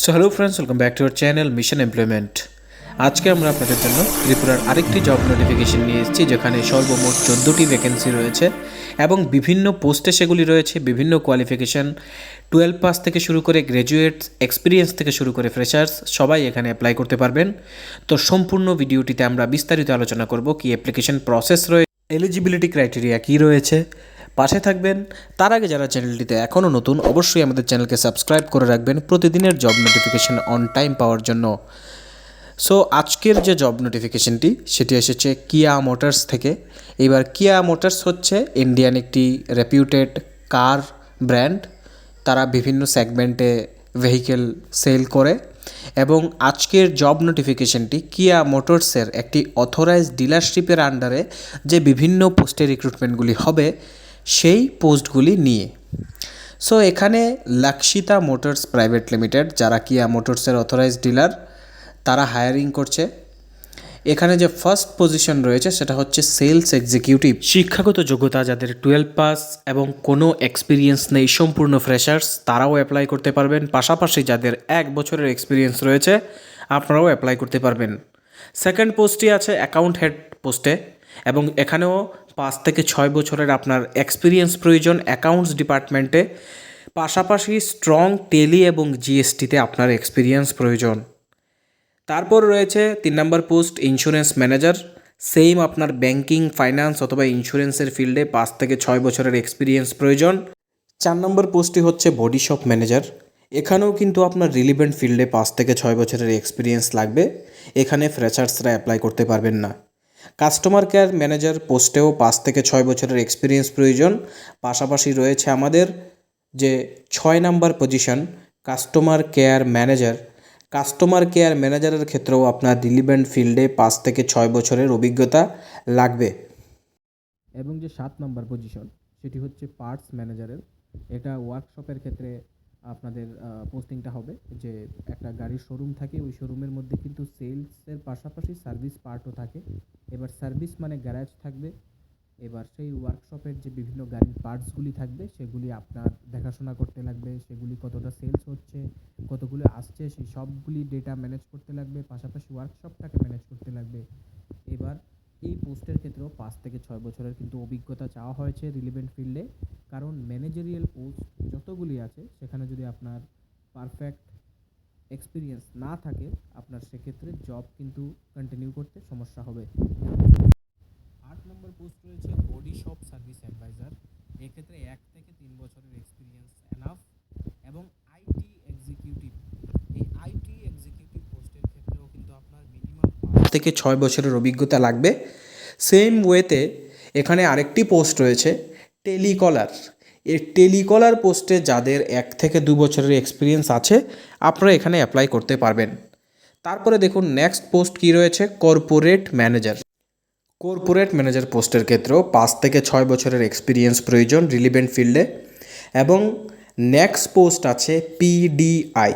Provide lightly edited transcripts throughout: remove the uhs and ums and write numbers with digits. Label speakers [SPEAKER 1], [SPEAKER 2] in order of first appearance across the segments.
[SPEAKER 1] So hello friends, welcome back to our channel mission employment. আজকে আমরা আপনাদের জন্য ত্রিপুরার আরেকটি জব নোটিফিকেশন নিয়ে এসেছি, যেখানে সর্বমোট 14টি ভ্যাকেন্সি রয়েছে এবং বিভিন্ন পোস্টে সেগুলি রয়েছে। বিভিন্ন কোয়ালিফিকেশান 12 পাস থেকে শুরু করে গ্র্যাজুয়েট, এক্সপিরিয়েন্স থেকে শুরু করে ফ্রেশার্স সবাই এখানে অ্যাপ্লাই করতে পারবেন। তো সম্পূর্ণ ভিডিওটিতে আমরা বিস্তারিত আলোচনা করব কি অ্যাপ্লিকেশন প্রসেস রয়েছে, এলিজিবিলিটি ক্রাইটেরিয়া কী রয়েছে। পাশে থাকবেন। তার আগে যারা চ্যানেলটিতে এখনও নতুন, অবশ্যই আমাদের চ্যানেলকে সাবস্ক্রাইব করে রাখবেন প্রতিদিনের জব নোটিফিকেশন অন টাইম পাওয়ার জন্য। সো আজকের যে জব নোটিফিকেশনটি সেটি এসেছে কিয়া মোটরস থেকে। এবার কিয়া মোটরস হচ্ছে ইন্ডিয়ান একটি রেপিউটেড কার ব্র্যান্ড। তারা বিভিন্ন সেগমেন্টে ভেহিকেল সেল করে এবং আজকের জব নোটিফিকেশনটি কিয়া মোটরসের একটি অথরাইজড ডিলারশিপের আন্ডারে যে বিভিন্ন পোস্টে রিক্রুটমেন্টগুলি হবে সেই পোস্টগুলি নিয়ে। সো এখানে লাক্ষিতা মোটরস প্রাইভেট লিমিটেড, যারা কিয়া মোটরসের অথরাইজড ডিলার, তারা হায়ারিং করছে। এখানে যে ফার্স্ট পজিশন রয়েছে সেটা হচ্ছে সেলস এক্সিকিউটিভ। শিক্ষাগত যোগ্যতা যাদের 12 পাস এবং কোনো এক্সপিরিয়েন্স নেই, সম্পূর্ণ ফ্রেশার্স, তারাও অ্যাপ্লাই করতে পারবেন। পাশাপাশি যাদের 1 বছরের এক্সপিরিয়েন্স রয়েছে আপনারাও অ্যাপ্লাই করতে পারবেন। সেকেন্ড পোস্টটি আছে অ্যাকাউন্ট হেড পোস্টে এবং এখানেও 5 থেকে 6 বছরের আপনার এক্সপিরিয়েন্স প্রয়োজন অ্যাকাউন্টস ডিপার্টমেন্টে। পাশাপাশি স্ট্রং টেলি এবং জিএসটিতে আপনার এক্সপিরিয়েন্স প্রয়োজন। তারপর রয়েছে 3 নম্বর পোস্ট ইন্স্যুরেন্স ম্যানেজার। সেম আপনার ব্যাংকিং, ফাইন্যান্স অথবা ইন্স্যুরেন্সের ফিল্ডে 5 থেকে 6 বছরের এক্সপিরিয়েন্স প্রয়োজন। 4 নম্বর পোস্টটি হচ্ছে বডি শপ ম্যানেজার। এখানেও কিন্তু আপনার রিলিভেন্ট ফিল্ডে 5 থেকে 6 বছরের এক্সপিরিয়েন্স লাগবে। এখানে ফ্রেশার্সরা অ্যাপ্লাই করতে পারবেন না। কাস্টমার কেয়ার ম্যানেজার পোস্টেও 5 থেকে 6 বছরের এক্সপিরিয়েন্স প্রয়োজন। পাশাপাশি রয়েছে আমাদের যে 6 number position customer care manager. Customer care ম্যানেজারের ক্ষেত্রেও আপনার রিলিভেন্ট ফিল্ডে 5 থেকে 6 বছরের অভিজ্ঞতা লাগবে। এবং যে 7 নম্বর পজিশন সেটি হচ্ছে পার্টস ম্যানেজারের। এটা ওয়ার্কশপের ক্ষেত্রে আপনাদের পোস্টিংটা হবে। যে একটা গাড়ির শোরুম থাকে, ওই শোরুমের মধ্যে কিন্তু সেলসের পাশাপাশি সার্ভিস পার্টও থাকে। এবার সার্ভিস মানে গ্যারেজ থাকবে। এবার সেই ওয়ার্কশপের যে বিভিন্ন গাড়ির পার্টসগুলি থাকবে সেগুলি আপনার দেখাশোনা করতে লাগবে। সেগুলি কতটা সেলস হচ্ছে, কতগুলো আসছে, সেই সবগুলি ডেটা ম্যানেজ করতে লাগবে। পাশাপাশি ওয়ার্কশপটাকে ম্যানেজ করতে লাগবে। এবার এই পোস্টের ক্ষেত্রেও 5 থেকে 6 বছরের কিন্তু অভিজ্ঞতা চাওয়া হয়েছে রিলিভেন্ট ফিল্ডে। কারণ ম্যানেজারিয়াল পোস্ট যতগুলি আছে সেখানে যদি আপনার পারফেক্ট এক্সপিরিয়েন্স না থাকে, আপনার সেক্ষেত্রে জব কিন্তু কন্টিনিউ করতে সমস্যা হবে। 8 নম্বর পোস্ট রয়েছে বডি শপ সার্ভিস অ্যাডভাইজার। এক্ষেত্রে 1 থেকে 3 বছরের এক্সপিরিয়েন্স এনাফ। এবং আইটি এক্সিকিউটিভ, এই আইটি এক্সিকিউটিভ পোস্টের ক্ষেত্রেও কিন্তু আপনার মিনিমাম 5 থেকে 6 বছরের অভিজ্ঞতা লাগবে। সেম ওয়েতে এখানে আরেকটি পোস্ট রয়েছে টেলিকলার। এই টেলিকলার পোস্টে যাদের 1 থেকে 2 বছরের এক্সপিরিয়েন্স আছে আপনারা এখানে অ্যাপ্লাই করতে পারবেন। তারপরে দেখুন নেক্সট পোস্ট কী রয়েছে, কর্পোরেট ম্যানেজার। কর্পোরেট ম্যানেজার পোস্টের ক্ষেত্রেও 5 থেকে 6 বছরের এক্সপিরিয়েন্স প্রয়োজন রিলিভেন্ট ফিল্ডে। এবং নেক্সট পোস্ট আছে পিডিআই,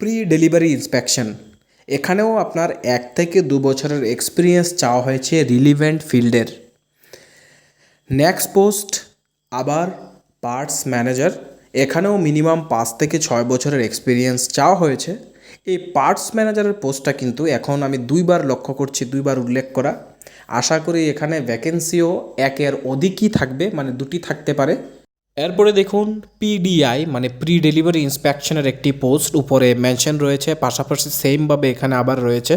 [SPEAKER 1] প্রি ডেলিভারি ইন্সপেকশন। এখানেও আপনার 1 থেকে 2 বছরের এক্সপিরিয়েন্স চাওয়া হয়েছে রিলিভেন্ট ফিল্ডের। নেক্সট পোস্ট আবার পার্টস ম্যানেজার। এখানেও মিনিমাম 5 থেকে 6 বছরের এক্সপিরিয়েন্স চাওয়া হয়েছে। এই পার্টস ম্যানেজারের পোস্টটা কিন্তু এখন আমি 2বার লক্ষ্য করছি, 2বার উল্লেখ করা। আশা করি এখানে ভ্যাকেন্সিও 1-এর অধিকই থাকবে, মানে 2টি থাকতে পারে। এরপরে দেখুন পিডিআই মানে প্রি ডেলিভারি ইন্সপেকশনের একটি পোস্ট উপরে মেনশন রয়েছে, পাশাপাশি সেমভাবে এখানে আবার রয়েছে।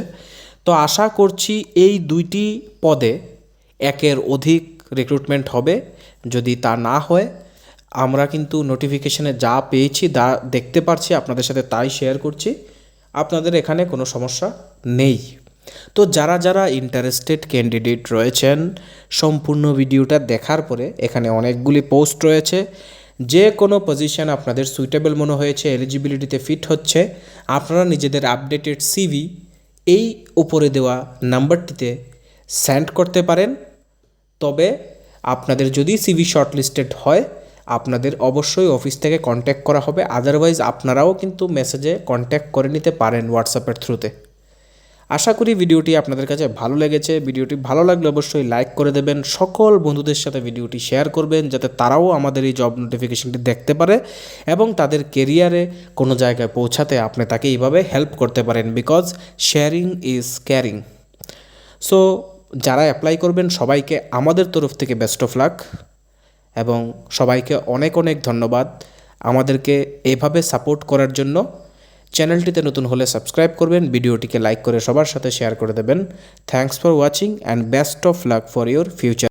[SPEAKER 1] তো আশা করছি এই 2টি পদে 1-এর অধিক রিক্রুটমেন্ট হবে। যদি তা না হয়, আমরা কিন্তু নোটিফিকেশনে যা পেয়েছি তা দেখতে পারছি, আপনাদের সাথে তাই শেয়ার করছি। আপনাদের এখানে কোনো সমস্যা নেই। তো যারা যারা ইন্টারেস্টেড ক্যান্ডিডেট রয়েছেন, সম্পূর্ণ ভিডিওটা দেখার পরে এখানে অনেকগুলি পোস্ট রয়েছে। যে কোনো পজিশন আপনাদের সুইটেবল মনে হয়েছে, এলিজিবিলিটিতে ফিট হচ্ছে, আপনারা নিজেদের আপডেটেড সিভি এই উপরে দেওয়া নাম্বারটিতে সেন্ড করতে পারেন। তবে আপনাদের যদি সিভি শর্টলিস্টেড হয় আপনাদের অবশ্যই অফিস থেকে কন্ট্যাক্ট করা হবে। আদারওয়াইজ আপনারাও কিন্তু মেসেজে কন্ট্যাক্ট করে নিতে পারেন হোয়াটসঅ্যাপের থ্রুতে। আশা করি ভিডিওটি আপনাদের কাছে ভালো লেগেছে। ভিডিওটি ভালো লাগলে অবশ্যই লাইক করে দেবেন, সকল বন্ধুদের সাথে ভিডিওটি শেয়ার করবেন যাতে তারাও আমাদের এই জব নোটিফিকেশনটি দেখতে পারে এবং তাদের কেরিয়ারে কোনো জায়গায় পৌঁছাতে আপনি তাকে এইভাবে হেল্প করতে পারেন, because sharing is caring. So যারা অ্যাপ্লাই করবেন সবাইকে আমাদের তরফ থেকে বেস্ট অফ লাক এবং সবাইকে অনেক অনেক ধন্যবাদ আমাদেরকে এভাবে সাপোর্ট করার জন্য। চ্যানেলটিতে নতুন হলে সাবস্ক্রাইব করবেন, ভিডিওটিকে লাইক করে সবার সাথে শেয়ার করে দেবেন। Thanks for watching and best of luck for your future.